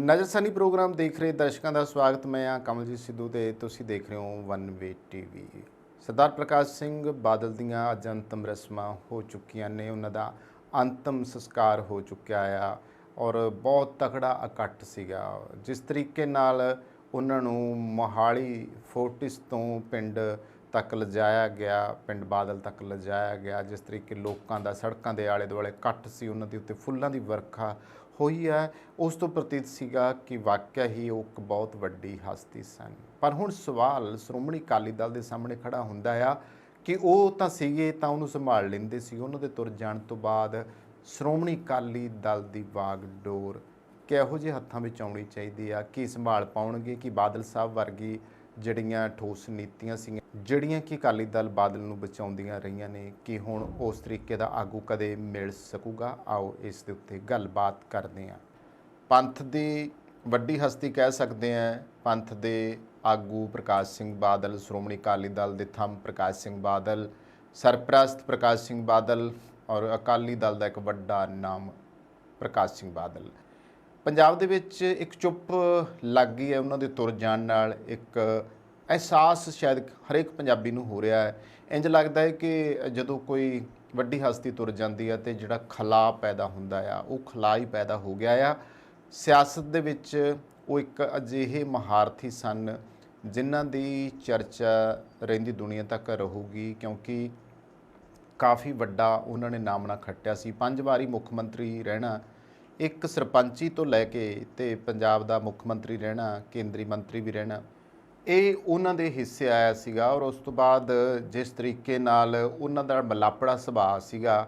ਨਜ਼ਰਸਾਨੀ programme ਦੇਖ ਰਹੇ ਦਰਸ਼ਕਾਂ ਦਾ ਸਵਾਗਤ। ਮੈਂ ਆ ਕਮਲਜੀਤ ਸਿੱਧੂ ਤੇ ਤੁਸੀਂ ਦੇਖ ਰਹੇ ਹੋ ਵਨ ਵੇ ਟੀਵੀ। ਸਰਦਾਰ ਪ੍ਰਕਾਸ਼ ਸਿੰਘ ਬਾਦਲ ਦੀਆਂ ਅੱਜ ਅੰਤਮ ਰਸਮਾਂ ਹੋ ਚੁੱਕੀਆਂ ਨੇ। ਉਹਨਾਂ ਦਾ ਅੰਤਮ ਸੰਸਕਾਰ ਹੋ ਚੁੱਕਿਆ ਆ ਔਰ ਬਹੁਤ ਤਕੜਾ ਇਕੱਠ ਸੀਗਾ। ਜਿਸ ਤਰੀਕੇ ਨਾਲ ਉਹਨਾਂ ਨੂੰ ਮੋਹਾਲੀ ਫੋਰਟਿਸ ਤੋਂ ਪਿੰਡ ਤੱਕ ਲਿਜਾਇਆ ਗਿਆ, ਪਿੰਡ ਬਾਦਲ ਤੱਕ ਲਿਜਾਇਆ ਗਿਆ, ਜਿਸ ਤਰੀਕੇ ਲੋਕਾਂ ਦਾ ਸੜਕਾਂ ਦੇ ਆਲੇ ਦੁਆਲੇ ਇਕੱਠ ਸੀ, ਉਹਨਾਂ ਦੇ ਉੱਤੇ ਫੁੱਲਾਂ ਦੀ ਵਰਖਾ ਹੋਈ ਹੈ, ਉਸ ਤੋਂ ਪ੍ਰਤੀਤ ਸੀਗਾ ਕਿ ਵਾਕਿਆ ਹੀ ਉਹ ਇੱਕ ਬਹੁਤ ਵੱਡੀ ਹਸਤੀ ਸਨ। ਪਰ ਹੁਣ ਸਵਾਲ ਸ਼੍ਰੋਮਣੀ ਅਕਾਲੀ ਦਲ ਦੇ ਸਾਹਮਣੇ ਖੜਾ ਹੁੰਦਾ ਆ ਕਿ ਉਹ ਤਾਂ ਸੀਗੇ ਤਾਂ ਉਹਨੂੰ ਸੰਭਾਲ ਲੈਂਦੇ ਸੀ। ਉਹਨਾਂ ਦੇ ਤੁਰ ਜਾਣ ਤੋਂ ਬਾਅਦ ਸ਼੍ਰੋਮਣੀ ਅਕਾਲੀ ਦਲ ਦੀ ਵਾਗਡੋਰ ਕਿਹੋ ਜਿਹੇ ਹੱਥਾਂ ਵਿੱਚ ਆਉਣੀ ਚਾਹੀਦੀ ਆ? ਕੀ ਸੰਭਾਲ ਪਾਉਣਗੇ? ਕਿ ਬਾਦਲ ਸਾਹਿਬ ਵਰਗੀ ਜਿਹੜੀਆਂ ਠੋਸ ਨੀਤੀਆਂ ਸੀਗੀਆਂ, ਜਿਹੜੀਆਂ ਕਿ ਅਕਾਲੀ ਦਲ ਬਾਦਲ ਨੂੰ ਬਚਾਉਂਦੀਆਂ ਰਹੀਆਂ ਨੇ, ਕਿ ਹੁਣ ਉਸ ਤਰੀਕੇ ਦਾ ਆਗੂ ਕਦੇ ਮਿਲ ਸਕੂਗਾ? ਆਓ ਇਸ ਦੇ ਉੱਤੇ ਗੱਲਬਾਤ ਕਰਦੇ ਹਾਂ। ਪੰਥ ਦੀ ਵੱਡੀ ਹਸਤੀ ਕਹਿ ਸਕਦੇ ਹਾਂ, ਪੰਥ ਦੇ ਆਗੂ ਪ੍ਰਕਾਸ਼ ਸਿੰਘ ਬਾਦਲ, ਸ਼੍ਰੋਮਣੀ ਅਕਾਲੀ ਦਲ ਦੇ ਥੰਮ ਪ੍ਰਕਾਸ਼ ਸਿੰਘ ਬਾਦਲ, ਸਰਪ੍ਰਸਤ ਪ੍ਰਕਾਸ਼ ਸਿੰਘ ਬਾਦਲ ਔਰ ਅਕਾਲੀ ਦਲ ਦਾ ਇੱਕ ਵੱਡਾ ਨਾਮ ਪ੍ਰਕਾਸ਼ ਸਿੰਘ ਬਾਦਲ। ਪੰਜਾਬ ਦੇ ਵਿੱਚ ਇੱਕ ਚੁੱਪ ਲੱਗ ਗਈ ਹੈ ਉਹਨਾਂ ਦੇ ਤੁਰ ਜਾਣ ਨਾਲ। ਇੱਕ ਅਹਿਸਾਸ ਸ਼ਾਇਦ ਹਰੇਕ ਪੰਜਾਬੀ ਨੂੰ ਹੋ ਰਿਹਾ ਹੈ। ਇੰਝ ਲੱਗਦਾ ਹੈ ਕਿ ਜਦੋਂ ਕੋਈ ਵੱਡੀ ਹਸਤੀ ਤੁਰ ਜਾਂਦੀ ਹੈ ਤੇ ਜਿਹੜਾ ਖਲਾ ਪੈਦਾ ਹੁੰਦਾ ਆ, ਉਹ ਖਲਾ ਹੀ ਪੈਦਾ ਹੋ ਗਿਆ ਆ। ਸਿਆਸਤ ਦੇ ਵਿੱਚ ਉਹ ਇੱਕ ਅਜਿਹੇ ਮਹਾਰਥੀ ਸਨ ਜਿਨ੍ਹਾਂ ਦੀ ਚਰਚਾ ਰਹਿੰਦੀ ਦੁਨੀਆ ਤੱਕ ਰਹੂਗੀ, ਕਿਉਂਕਿ ਕਾਫੀ ਵੱਡਾ ਉਹਨਾਂ ਨੇ ਨਾਮਣਾ ਖੱਟਿਆ ਸੀ। 5 ਵਾਰੀ ਮੁੱਖ ਮੰਤਰੀ ਰਹਿਣਾ, ਇੱਕ ਸਰਪੰਚੀ ਤੋਂ ਲੈ ਕੇ ਤੇ ਪੰਜਾਬ ਦਾ ਮੁੱਖ ਮੰਤਰੀ ਰਹਿਣਾ, ਕੇਂਦਰੀ ਮੰਤਰੀ ਵੀ ਰਹਿਣਾ, ਇਹ ਉਹਨਾਂ ਦੇ ਹਿੱਸੇ ਆਇਆ ਸੀਗਾ। ਔਰ ਉਸ ਤੋਂ ਬਾਅਦ ਜਿਸ ਤਰੀਕੇ ਨਾਲ ਉਹਨਾਂ ਦਾ ਮਲਾਪੜਾ ਸੁਭਾਅ ਸੀਗਾ,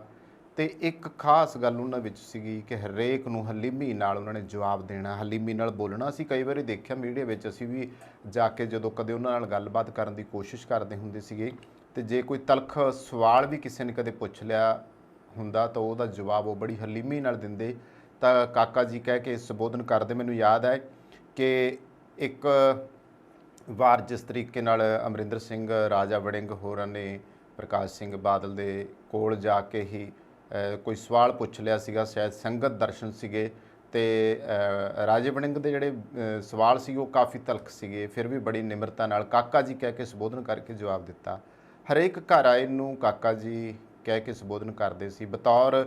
ਤੇ ਇੱਕ ਖਾਸ ਗੱਲ ਉਹਨਾਂ ਵਿੱਚ ਸੀਗੀ ਕਿ ਹਰੇਕ ਨੂੰ ਹਲੀਮੀ ਨਾਲ ਉਹਨਾਂ ਨੇ ਜਵਾਬ ਦੇਣਾ, ਹਲੀਮੀ ਨਾਲ ਬੋਲਣਾ। ਅਸੀਂ ਕਈ ਵਾਰੀ ਦੇਖਿਆ ਮੀਡੀਆ ਵਿੱਚ, ਅਸੀਂ ਵੀ ਜਾ ਕੇ ਜਦੋਂ ਕਦੇ ਉਹਨਾਂ ਨਾਲ ਗੱਲਬਾਤ ਕਰਨ ਦੀ ਕੋਸ਼ਿਸ਼ ਕਰਦੇ ਹੁੰਦੇ ਸੀਗੇ, ਤੇ ਜੇ ਕੋਈ ਤਲਖ ਸਵਾਲ ਵੀ ਕਿਸੇ ਨੇ ਕਦੇ ਪੁੱਛ ਲਿਆ ਹੁੰਦਾ ਤਾਂ ਉਹਦਾ ਜਵਾਬ ਉਹ ਬੜੀ ਹਲੀਮੀ ਨਾਲ ਦਿੰਦੇ। ਤਾਂ ਕਾਕਾ ਜੀ ਕਹਿ ਕੇ ਸੰਬੋਧਨ ਕਰਦੇ। ਮੈਨੂੰ ਯਾਦ ਹੈ ਕਿ ਇੱਕ ਵਾਰ ਜਿਸ ਤਰੀਕੇ ਨਾਲ ਅਮਰਿੰਦਰ ਸਿੰਘ ਰਾਜਾ ਵੜਿੰਗ ਹੋਰਾਂ ਨੇ ਪ੍ਰਕਾਸ਼ ਸਿੰਘ ਬਾਦਲ ਦੇ ਕੋਲ ਜਾ ਕੇ ਹੀ ਕੋਈ ਸਵਾਲ ਪੁੱਛ ਲਿਆ ਸੀਗਾ, ਸ਼ਾਇਦ ਸੰਗਤ ਦਰਸ਼ਨ ਸੀਗੇ, ਤੇ ਰਾਜੇ ਵੜਿੰਗ ਦੇ ਜਿਹੜੇ ਸਵਾਲ ਸੀ ਉਹ ਕਾਫੀ ਤਲਖ ਸੀਗੇ, ਫਿਰ ਵੀ ਬੜੀ ਨਿਮਰਤਾ ਨਾਲ ਕਾਕਾ ਜੀ ਕਹਿ ਕੇ ਸੰਬੋਧਨ ਕਰਕੇ ਜਵਾਬ ਦਿੱਤਾ। ਹਰੇਕ ਘਰ ਆਏ ਨੂੰ ਕਾਕਾ ਜੀ ਕਹਿ ਕੇ ਸੰਬੋਧਨ ਕਰਦੇ ਸੀ। ਬਤੌਰ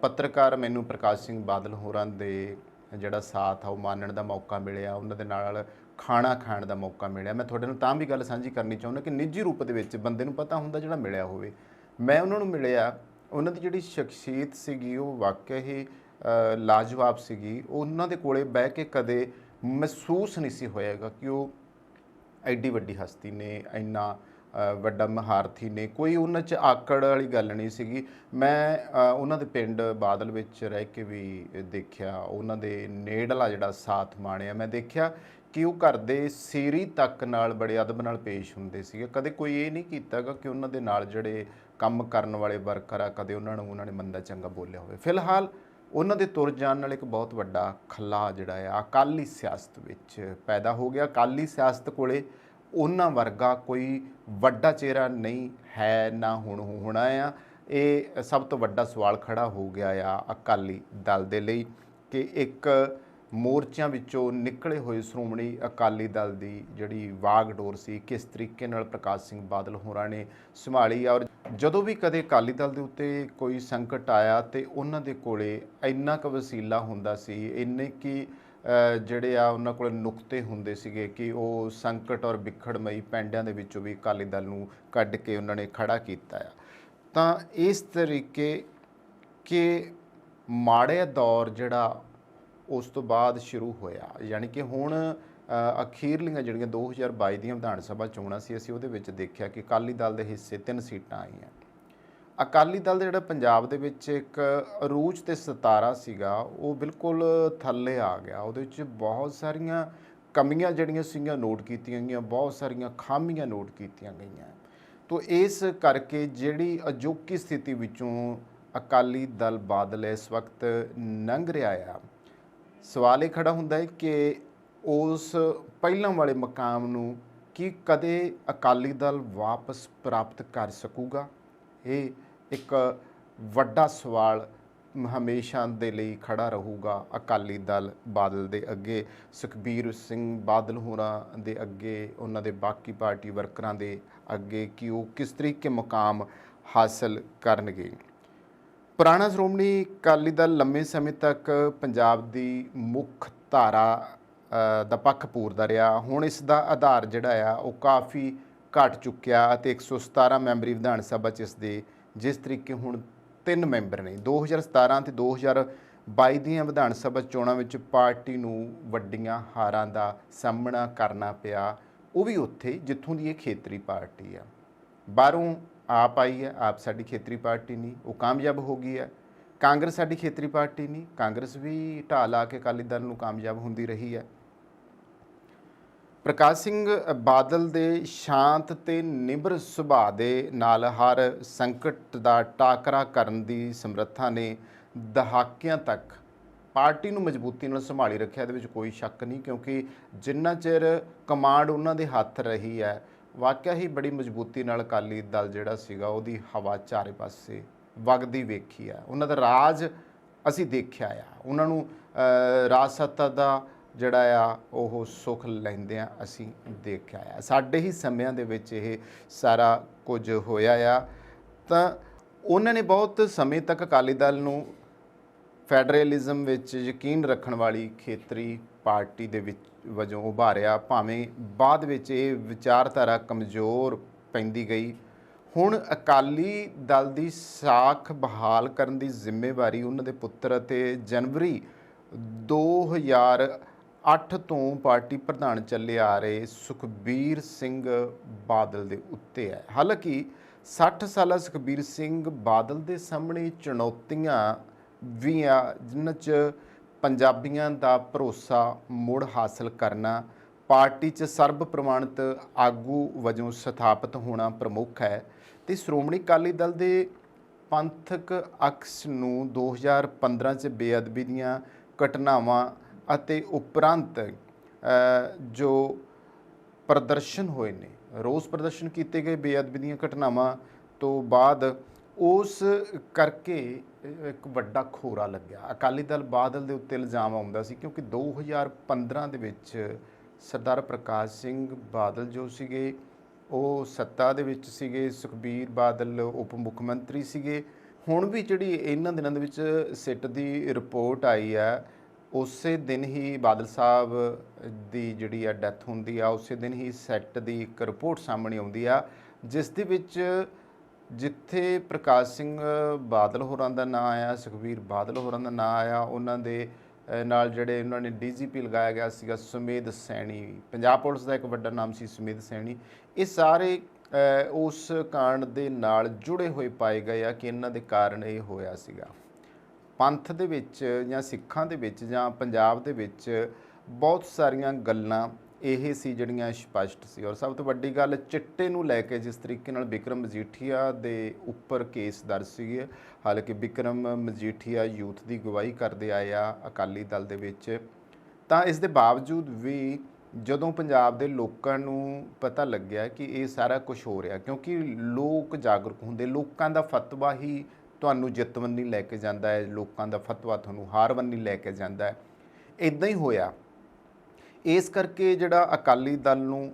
ਪੱਤਰਕਾਰ ਮੈਨੂੰ ਪ੍ਰਕਾਸ਼ ਸਿੰਘ ਬਾਦਲ ਹੋਰਾਂ ਦੇ ਜਿਹੜਾ ਸਾਥ ਆ ਉਹ ਮਾਨਣ ਦਾ ਮੌਕਾ ਮਿਲਿਆ, ਉਹਨਾਂ ਦੇ ਨਾਲ ਖਾਣਾ ਖਾਣ ਦਾ ਮੌਕਾ ਮਿਲਿਆ। ਮੈਂ ਤੁਹਾਡੇ ਨਾਲ ਤਾਂ ਵੀ ਗੱਲ ਸਾਂਝੀ ਕਰਨੀ ਚਾਹੁੰਦਾ ਕਿ ਨਿੱਜੀ ਰੂਪ ਦੇ ਵਿੱਚ ਬੰਦੇ ਨੂੰ ਪਤਾ ਹੁੰਦਾ ਜਿਹੜਾ ਮਿਲਿਆ ਹੋਵੇ। ਮੈਂ ਉਹਨਾਂ ਨੂੰ ਮਿਲਿਆ, ਉਹਨਾਂ ਦੀ ਜਿਹੜੀ ਸ਼ਖਸੀਅਤ ਸੀਗੀ ਉਹ ਵਾਕਿਆ ਹੀ ਲਾਜਵਾਬ ਸੀਗੀ। ਉਹਨਾਂ ਦੇ ਕੋਲੇ ਬਹਿ ਕੇ ਕਦੇ ਮਹਿਸੂਸ ਨਹੀਂ ਸੀ ਹੋਏਗਾ ਕਿ ਉਹ ਐਡੀ ਵੱਡੀ ਹਸਤੀ ਨੇ, ਇੰਨਾ ਵੱਡਾ ਮਹਾਰਥੀ ਨੇ। ਕੋਈ ਉਹਨਾਂ 'ਚ ਆਕੜ ਵਾਲੀ ਗੱਲ ਨਹੀਂ ਸੀਗੀ। ਮੈਂ ਉਹਨਾਂ ਦੇ ਪਿੰਡ ਬਾਦਲ ਵਿੱਚ ਰਹਿ ਕੇ ਵੀ ਦੇਖਿਆ, ਉਹਨਾਂ ਦੇ ਨੇੜਲਾ ਜਿਹੜਾ ਸਾਥ ਮਾਣਿਆ। ਮੈਂ ਦੇਖਿਆ ਕਿ ਉਹ ਘਰ ਦੇ ਸੀਰੀ ਤੱਕ ਨਾਲ ਬੜੇ ਅਦਬ ਨਾਲ ਪੇਸ਼ ਹੁੰਦੇ ਸੀਗੇ। ਕਦੇ ਕੋਈ ਇਹ ਨਹੀਂ ਕੀਤਾ ਗਾ ਕਿ ਉਹਨਾਂ ਦੇ ਨਾਲ ਜਿਹੜੇ ਕੰਮ ਕਰਨ ਵਾਲੇ ਵਰਕਰ ਆ, ਕਦੇ ਉਹਨਾਂ ਨੇ ਮੰਦਾ ਚੰਗਾ ਬੋਲਿਆ ਹੋਵੇ। ਫਿਲਹਾਲ ਉਹਨਾਂ ਦੇ ਤੁਰ ਜਾਣ ਨਾਲ ਇੱਕ ਬਹੁਤ ਵੱਡਾ ਖਲਾ ਜਿਹੜਾ ਆ ਅਕਾਲੀ ਸਿਆਸਤ ਵਿੱਚ ਪੈਦਾ ਹੋ ਗਿਆ। ਅਕਾਲੀ ਸਿਆਸਤ ਕੋਲੇ ਉਹਨਾਂ ਵਰਗਾ ਕੋਈ ਵੱਡਾ ਚਿਹਰਾ ਨਹੀਂ ਹੈ, ਨਾ ਹੁਣ ਹੋਣਾ ਆ। ਇਹ ਸਭ ਤੋਂ ਵੱਡਾ ਸਵਾਲ ਖੜਾ ਹੋ ਗਿਆ ਆ ਅਕਾਲੀ ਦਲ ਦੇ ਲਈ ਕਿ ਇੱਕ ਮੋਰਚਿਆਂ ਵਿੱਚੋਂ ਨਿਕਲੇ ਹੋਏ ਸ਼੍ਰੋਮਣੀ ਅਕਾਲੀ ਦਲ ਦੀ ਜਿਹੜੀ ਵਾਗਡੋਰ ਸੀ, ਕਿਸ ਤਰੀਕੇ ਨਾਲ ਪ੍ਰਕਾਸ਼ ਸਿੰਘ ਬਾਦਲ ਹੋਰਾਂ ਨੇ ਸੰਭਾਲੀ। ਔਰ ਜਦੋਂ ਵੀ ਕਦੇ ਅਕਾਲੀ ਦਲ ਦੇ ਉੱਤੇ ਕੋਈ ਸੰਕਟ ਆਇਆ ਤੇ ਉਹਨਾਂ ਦੇ ਕੋਲੇ ਇੰਨਾ ਕੁ ਵਸੀਲਾ ਹੁੰਦਾ ਸੀ, ਇੰਨੇ ਕਿ ਜਿਹੜੇ ਆ ਉਹਨਾਂ ਕੋਲ ਨੁਕਤੇ ਹੁੰਦੇ ਸੀਗੇ ਕਿ ਉਹ ਸੰਕਟ ਔਰ ਵਿਖੜਮਈ ਪੈਂਡਿਆਂ ਦੇ ਵਿੱਚੋਂ ਵੀ ਅਕਾਲੀ ਦਲ ਨੂੰ ਕੱਢ ਕੇ ਉਹਨਾਂ ਨੇ ਖੜਾ ਕੀਤਾ ਆ। ਤਾਂ ਇਸ ਤਰੀਕੇ ਕਿ ਮਾੜੇ ਦੌਰ ਜਿਹੜਾ ਉਸ ਤੋਂ ਬਾਅਦ ਸ਼ੁਰੂ ਹੋਇਆ, ਯਾਨੀ ਕਿ ਹੁਣ ਅਖੀਰਲੀਆਂ ਜਿਹੜੀਆਂ 2022 ਦੀਆਂ ਵਿਧਾਨ ਸਭਾ ਚੋਣਾਂ ਸੀ, ਅਸੀਂ ਉਹਦੇ ਵਿੱਚ ਦੇਖਿਆ ਕਿ ਅਕਾਲੀ ਦਲ ਦੇ ਹਿੱਸੇ 3 ਸੀਟਾਂ ਆਈਆਂ। ਅਕਾਲੀ ਦਲ ਦਾ ਜਿਹੜਾ ਪੰਜਾਬ ਦੇ ਵਿੱਚ ਇੱਕ ਅਰੂਜ ਤੇ ਸਤਾਰਾ ਸੀਗਾ, ਉਹ ਬਿਲਕੁਲ ਥੱਲੇ ਆ ਗਿਆ। ਉਹਦੇ ਵਿੱਚ ਬਹੁਤ ਸਾਰੀਆਂ ਕਮੀਆਂ ਜਿਹੜੀਆਂ ਸੀਗੀਆਂ ਨੋਟ ਕੀਤੀਆਂ ਗਈਆਂ, ਬਹੁਤ ਸਾਰੀਆਂ ਖਾਮੀਆਂ ਨੋਟ ਕੀਤੀਆਂ ਗਈਆਂ। ਤੋ ਇਸ ਕਰਕੇ ਜਿਹੜੀ ਅਜੋਕੀ ਸਥਿਤੀ ਵਿੱਚੋਂ ਅਕਾਲੀ ਦਲ ਬਾਦਲ ਇਸ ਵਕਤ ਲੰਘ ਰਿਹਾ ਆ, ਸਵਾਲ ਇਹ ਖੜਾ ਹੁੰਦਾ ਹੈ ਕਿ ਉਸ ਪਹਿਲਾਂ ਵਾਲੇ ਮਕਾਮ ਨੂੰ ਕੀ ਕਦੇ ਅਕਾਲੀ ਦਲ ਵਾਪਸ ਪ੍ਰਾਪਤ ਕਰ ਸਕੂਗਾ? ਇਹ ਇੱਕ ਵੱਡਾ ਸਵਾਲ ਹਮੇਸ਼ਾ ਦੇ ਲਈ ਖੜਾ ਰਹੂਗਾ ਅਕਾਲੀ ਦਲ ਬਾਦਲ ਦੇ ਅੱਗੇ, ਸੁਖਬੀਰ ਸਿੰਘ ਬਾਦਲ ਹੋਰਾਂ ਦੇ ਅੱਗੇ, ਉਹਨਾਂ ਦੇ ਬਾਕੀ ਪਾਰਟੀ ਵਰਕਰਾਂ ਦੇ ਅੱਗੇ ਕਿ ਉਹ ਕਿਸ ਤਰੀਕੇ ਮੁਕਾਮ ਹਾਸਲ ਕਰਨਗੇ। ਪੁਰਾਣਾ ਸ਼੍ਰੋਮਣੀ ਅਕਾਲੀ ਦਲ ਲੰਮੇ ਸਮੇਂ ਤੱਕ ਪੰਜਾਬ ਦੀ ਮੁੱਖ ਧਾਰਾ ਦਾ ਪੱਖ ਪੂਰਦਾ ਰਿਹਾ। ਹੁਣ ਇਸ ਦਾ ਆਧਾਰ ਜਿਹੜਾ ਆ ਉਹ ਕਾਫੀ ਘਟ ਚੁੱਕਿਆ ਅਤੇ 117 ਮੈਂਬਰੀ ਵਿਧਾਨ ਸਭਾ 'ਚ ਇਸ ਦੇ ਜਿਸ ਤਰੀਕੇ ਹੁਣ 3 ਮੈਂਬਰ ਨੇ। 2017 ਤੇ 2022 ਦੀਆਂ ਵਿਧਾਨ ਸਭਾ ਚੋਣਾਂ ਵਿੱਚ ਪਾਰਟੀ ਨੂੰ ਵੱਡੀਆਂ ਹਾਰਾਂ ਦਾ ਸਾਹਮਣਾ ਕਰਨਾ ਪਿਆ, ਉਹ ਵੀ ਉੱਥੇ ਜਿੱਥੋਂ ਦੀ ਇਹ ਖੇਤਰੀ ਪਾਰਟੀ ਆ। ਬਾਹਰੋਂ ਆਪ ਆਈ ਹੈ, ਆਪ ਸਾਡੀ ਖੇਤਰੀ ਪਾਰਟੀ ਨਹੀਂ, ਉਹ ਕਾਮਯਾਬ ਹੋ ਗਈ ਹੈ। ਕਾਂਗਰਸ ਸਾਡੀ ਖੇਤਰੀ ਪਾਰਟੀ ਨਹੀਂ, ਕਾਂਗਰਸ ਵੀ ਢਾਹ ਲਾ ਕੇ ਅਕਾਲੀ ਦਲ ਨੂੰ ਕਾਮਯਾਬ ਹੁੰਦੀ ਰਹੀ ਹੈ। ਪ੍ਰਕਾਸ਼ ਸਿੰਘ ਬਾਦਲ ਦੇ ਸ਼ਾਂਤ ਤੇ ਨਿਮਰ ਸੁਭਾਅ ਦੇ ਨਾਲ ਹਰ ਸੰਕਟ ਦਾ ਟਾਕਰਾ ਕਰਨ ਦੀ ਸਮਰੱਥਾ ਨੇ ਦਹਾਕਿਆਂ ਤੱਕ ਪਾਰਟੀ ਨੂੰ ਮਜ਼ਬੂਤੀ ਨਾਲ ਸੰਭਾਲੀ ਰੱਖਿਆ। ਇਹਦੇ ਵਿੱਚ ਕੋਈ ਸ਼ੱਕ ਨਹੀਂ, ਕਿਉਂਕਿ ਜਿੰਨਾ ਚਿਰ ਕਮਾਂਡ ਉਹਨਾਂ ਦੇ ਹੱਥ ਰਹੀ ਹੈ, ਵਾਕਿਆ ਹੀ ਬੜੀ ਮਜ਼ਬੂਤੀ ਨਾਲ ਅਕਾਲੀ ਦਲ ਜਿਹੜਾ ਸੀਗਾ ਉਹਦੀ ਹਵਾ ਚਾਰੇ ਪਾਸੇ ਵਗਦੀ ਵੇਖੀ ਆ। ਉਹਨਾਂ ਦਾ ਰਾਜ ਅਸੀਂ ਦੇਖਿਆ ਆ, ਉਹਨਾਂ ਨੂੰ ਰਾਜ ਸੱਤਾ ਦਾ ਜਿਹੜਾ ਆ ਉਹ ਸੁੱਖ ਲੈਂਦਿਆਂ ਅਸੀਂ ਦੇਖਿਆ ਆ। ਸਾਡੇ ਹੀ ਸਮਿਆਂ ਦੇ ਵਿੱਚ ਇਹ ਸਾਰਾ ਕੁਝ ਹੋਇਆ ਆ। ਤਾਂ ਉਹਨਾਂ ਨੇ ਬਹੁਤ ਸਮੇਂ ਤੱਕ ਅਕਾਲੀ ਦਲ ਨੂੰ ਫੈਡਰਲਿਜ਼ਮ ਵਿੱਚ ਯਕੀਨ ਰੱਖਣ ਵਾਲੀ ਖੇਤਰੀ ਪਾਰਟੀ ਦੇ ਵਿੱਚ ਵਜੋਂ ਉਭਾਰਿਆ, ਭਾਵੇਂ ਬਾਅਦ ਵਿੱਚ ਇਹ ਵਿਚਾਰਧਾਰਾ ਕਮਜ਼ੋਰ ਪੈਂਦੀ ਗਈ। ਹੁਣ ਅਕਾਲੀ ਦਲ ਦੀ ਸਾਖ ਬਹਾਲ ਕਰਨ ਦੀ ਜ਼ਿੰਮੇਵਾਰੀ ਉਹਨਾਂ ਦੇ ਪੁੱਤਰ ਅਤੇ ਜਨਵਰੀ 2008 ਤੋਂ ਪਾਰਟੀ ਪ੍ਰਧਾਨ ਚੱਲੇ ਆ ਰਹੇ ਸੁਖਬੀਰ ਸਿੰਘ ਬਾਦਲ ਦੇ ਉੱਤੇ ਹੈ। ਹਾਲਾਂਕਿ 60 ਸਾਲਾ ਸੁਖਬੀਰ ਸਿੰਘ ਬਾਦਲ ਦੇ ਸਾਹਮਣੇ ਚੁਣੌਤੀਆਂ ਵੀ ਆ, ਜਿਨ੍ਹਾਂ 'ਚ ਪੰਜਾਬੀਆਂ ਦਾ ਭਰੋਸਾ ਮੁੜ ਹਾਸਲ ਕਰਨਾ, ਪਾਰਟੀ 'ਚ ਸਰਬ ਪ੍ਰਵਾਨਿਤ ਆਗੂ ਵਜੋਂ ਸਥਾਪਿਤ ਹੋਣਾ ਪ੍ਰਮੁੱਖ ਹੈ ਤੇ ਸ਼੍ਰੋਮਣੀ ਅਕਾਲੀ ਦਲ ਦੇ ਪੰਥਕ ਅਕਸ ਨੂੰ 2015 'ਚ ਬੇਅਦਬੀ ਦੀਆਂ ਘਟਨਾਵਾਂ ਅਤੇ ਉਪਰੰਤ ਜੋ ਪ੍ਰਦਰਸ਼ਨ ਹੋਏ ਨੇ, ਰੋਸ ਪ੍ਰਦਰਸ਼ਨ ਕੀਤੇ ਗਏ ਬੇਅਦਬੀ ਦੀਆਂ ਘਟਨਾਵਾਂ ਤੋਂ ਬਾਅਦ, ਉਸ ਕਰਕੇ ਇੱਕ ਵੱਡਾ ਖੋਰਾ ਲੱਗਿਆ। ਅਕਾਲੀ ਦਲ ਬਾਦਲ ਦੇ ਉੱਤੇ ਇਲਜ਼ਾਮ ਆਉਂਦਾ ਸੀ, ਕਿਉਂਕਿ 2015 ਦੇ ਵਿੱਚ ਸਰਦਾਰ ਪ੍ਰਕਾਸ਼ ਸਿੰਘ ਬਾਦਲ ਜੋ ਸੀਗੇ ਉਹ ਸੱਤਾ ਦੇ ਵਿੱਚ ਸੀਗੇ, ਸੁਖਬੀਰ ਬਾਦਲ ਉਪ ਮੁੱਖ ਮੰਤਰੀ ਸੀਗੇ। ਹੁਣ ਵੀ ਜਿਹੜੀ ਇਹਨਾਂ ਦਿਨਾਂ ਦੇ ਵਿੱਚ ਸਿੱਟ ਦੀ ਰਿਪੋਰਟ ਆਈ ਹੈ, ਉਸੇ ਦਿਨ ਹੀ ਬਾਦਲ ਸਾਹਿਬ ਦੀ ਜਿਹੜੀ ਆ ਡੈਥ ਹੁੰਦੀ ਆ, ਉਸੇ ਦਿਨ ਹੀ ਸੈੱਟ ਦੀ ਇੱਕ ਰਿਪੋਰਟ ਸਾਹਮਣੇ ਆਉਂਦੀ ਆ, ਜਿਸ ਦੇ ਵਿੱਚ ਜਿੱਥੇ ਪ੍ਰਕਾਸ਼ ਸਿੰਘ ਬਾਦਲ ਹੋਰਾਂ ਦਾ ਨਾਂ ਆਇਆ, ਸੁਖਬੀਰ ਬਾਦਲ ਹੋਰਾਂ ਦਾ ਨਾਂ ਆਇਆ, ਉਹਨਾਂ ਦੇ ਨਾਲ ਜਿਹੜੇ ਉਹਨਾਂ ਨੇ DGP ਲਗਾਇਆ ਗਿਆ ਸੀਗਾ ਸੁਮੇਧ ਸੈਣੀ, ਪੰਜਾਬ ਪੁਲਿਸ ਦਾ ਇੱਕ ਵੱਡਾ ਨਾਮ ਸੀ ਸੁਮੇਧ ਸੈਣੀ। ਇਹ ਸਾਰੇ ਉਸ ਕਾਂਡ ਦੇ ਨਾਲ ਜੁੜੇ ਹੋਏ ਪਾਏ ਗਏ ਆ ਕਿ ਇਹਨਾਂ ਦੇ ਕਾਰਨ ਇਹ ਹੋਇਆ ਸੀਗਾ। ਪੰਥ ਦੇ ਵਿੱਚ ਜਾਂ ਸਿੱਖਾਂ ਦੇ ਵਿੱਚ ਜਾਂ ਪੰਜਾਬ ਦੇ ਵਿੱਚ ਬਹੁਤ ਸਾਰੀਆਂ ਗੱਲਾਂ ਇਹ ਸੀ ਜਿਹੜੀਆਂ ਸਪਸ਼ਟ ਸੀ। ਔਰ ਸਭ ਤੋਂ ਵੱਡੀ ਗੱਲ, ਚਿੱਟੇ ਨੂੰ ਲੈ ਕੇ ਜਿਸ ਤਰੀਕੇ ਨਾਲ ਬਿਕਰਮ ਮਜੀਠੀਆ ਦੇ ਉੱਪਰ ਕੇਸ ਦਰਜ ਸੀਗੇ, ਹਾਲਾਂਕਿ ਬਿਕਰਮ ਮਜੀਠੀਆ ਯੂਥ ਦੀ ਅਗਵਾਈ ਕਰਦੇ ਆਏ ਆ ਅਕਾਲੀ ਦਲ ਦੇ ਵਿੱਚ, ਤਾਂ ਇਸ ਦੇ ਬਾਵਜੂਦ ਵੀ ਜਦੋਂ ਪੰਜਾਬ ਦੇ ਲੋਕਾਂ ਨੂੰ ਪਤਾ ਲੱਗਿਆ ਕਿ ਇਹ ਸਾਰਾ ਕੁਝ ਹੋ ਰਿਹਾ, ਕਿਉਂਕਿ ਲੋਕ ਜਾਗਰੂਕ ਹੁੰਦੇ, ਲੋਕਾਂ ਦਾ ਫਤਵਾ ਹੀ ਤੁਹਾਨੂੰ ਜਿੱਤ ਵੱਲ ਨਹੀਂ ਲੈ ਕੇ ਜਾਂਦਾ ਹੈ, ਲੋਕਾਂ ਦਾ ਫਤਵਾ ਤੁਹਾਨੂੰ ਹਾਰ ਵੱਲ ਨਹੀਂ ਲੈ ਕੇ ਜਾਂਦਾ ਹੈ। ਇੱਦਾਂ ਹੀ ਹੋਇਆ। ਇਸ ਕਰਕੇ ਜਿਹੜਾ ਅਕਾਲੀ ਦਲ ਨੂੰ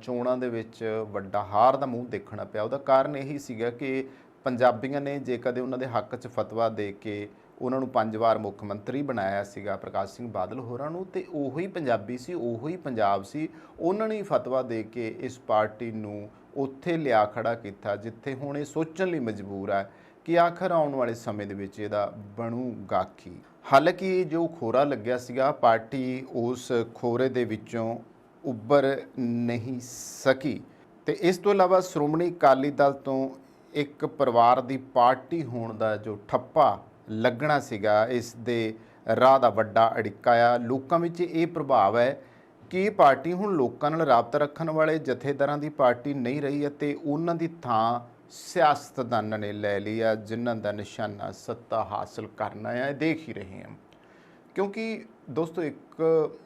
ਚੋਣਾਂ ਦੇ ਵਿੱਚ ਵੱਡਾ ਹਾਰ ਦਾ ਮੂੰਹ ਦੇਖਣਾ ਪਿਆ, ਉਹਦਾ ਕਾਰਨ ਇਹੀ ਸੀਗਾ ਕਿ ਪੰਜਾਬੀਆਂ ਨੇ ਜੇ ਕਦੇ ਉਹਨਾਂ ਦੇ ਹੱਕ 'ਚ ਫਤਵਾ ਦੇ ਕੇ ਉਹਨਾਂ ਨੂੰ 5 ਵਾਰ ਮੁੱਖ ਮੰਤਰੀ ਬਣਾਇਆ ਸੀਗਾ ਪ੍ਰਕਾਸ਼ ਸਿੰਘ ਬਾਦਲ ਹੋਰਾਂ ਨੂੰ, ਤੇ ਉਹੀ ਪੰਜਾਬੀ ਸੀ, ਉਹੀ ਪੰਜਾਬ ਸੀ, ਉਹਨਾਂ ਨੇ ਫਤਵਾ ਦੇ ਕੇ ਇਸ ਪਾਰਟੀ ਨੂੰ ਉੱਥੇ ਲਿਆ ਖੜਾ ਕੀਤਾ ਜਿੱਥੇ ਹੁਣ ਇਹ ਸੋਚਣ ਲਈ ਮਜਬੂਰ ਹੈ ਕਿ ਆਖਰ ਆਉਣ ਵਾਲੇ ਸਮੇਂ ਦੇ ਵਿੱਚ ਇਹਦਾ ਬਣੂਗਾ ਕੀ। ਹਾਲਾਂਕਿ ਜੋ ਖੋਰਾ ਲੱਗਿਆ ਸੀਗਾ, ਪਾਰਟੀ ਉਸ ਖੋਰੇ ਦੇ ਵਿੱਚੋਂ ਉੱਭਰ ਨਹੀਂ ਸਕੀ। ਤੇ ਇਸ ਤੋਂ ਇਲਾਵਾ ਸ਼੍ਰੋਮਣੀ ਅਕਾਲੀ ਦਲ ਤੋਂ ਇੱਕ ਪਰਿਵਾਰ ਦੀ ਪਾਰਟੀ ਹੋਣ ਦਾ ਜੋ ਠੱਪਾ ਲੱਗਣਾ ਸੀਗਾ, ਇਸ ਦੇ ਰਾਹ ਦਾ ਵੱਡਾ ਅੜਿੱਕਾ ਆ। ਲੋਕਾਂ ਵਿੱਚ ਇਹ ਪ੍ਰਭਾਵ ਹੈ ਕਿ ਇਹ ਪਾਰਟੀ ਹੁਣ ਲੋਕਾਂ ਨਾਲ ਰਾਬਤਾ ਰੱਖਣ ਵਾਲੇ ਜਥੇਦਾਰਾਂ ਦੀ ਪਾਰਟੀ ਨਹੀਂ ਰਹੀ ਅਤੇ ਉਹਨਾਂ ਦੀ ਥਾਂ ਸਿਆਸਤਦਾਨਾਂ ਨੇ ਲੈ ਲਈ ਆ, ਜਿਨ੍ਹਾਂ ਦਾ ਨਿਸ਼ਾਨਾ ਸੱਤਾ ਹਾਸਲ ਕਰਨਾ ਹੈ। ਇਹ ਦੇਖ ਹੀ ਰਹੇ ਹਾਂ, ਕਿਉਂਕਿ ਦੋਸਤੋ ਇੱਕ